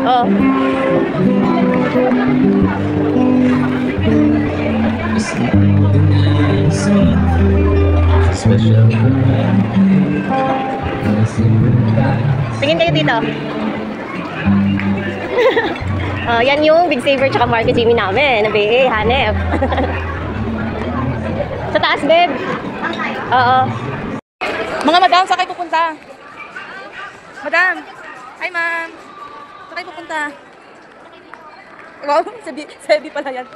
Oh. Tingin kayo dito. Yan yung Big Saver tsaka Marco Jimmy namin na BA, hanep. Sa taas, babe. Oo. Mga madam, saan kayo pupunta? Madam. Hi, ma'am. Saan kayo pupunta? Wow, Sebi pala yan.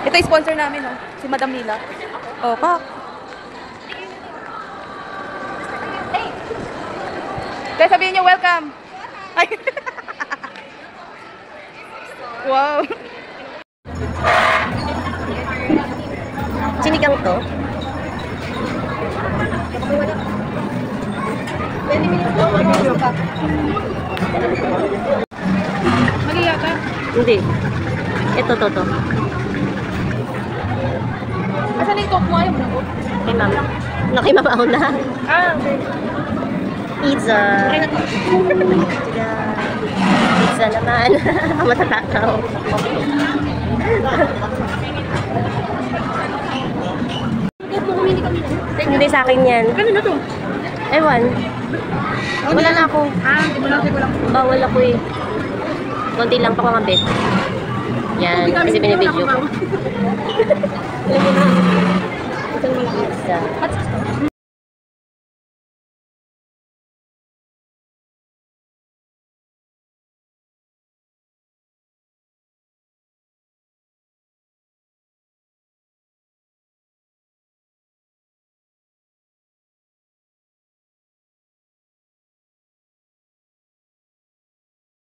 Ito yung sponsor namin, oh. Si Madam Mila. Oh, pak. Kaya sabihin niyo, welcome. Ay. Wow. Sinigang to? 20 minutes po. Mali yata? Hindi. Ito, to. Asan na yung coke mo? Ayaw mo na coke? Kay ma'am. Nakimabaho na. Ah, okay. Pizza. Pizza naman. Matatakaw. Hindi sa akin yan. Ano na to? Ewan. Wala na ako. Ah, di mo lang. Bawal ako eh. Konti lang pa kamabit. Yan. Kasi binibidyo ko. Alam mo na. Isang malakas.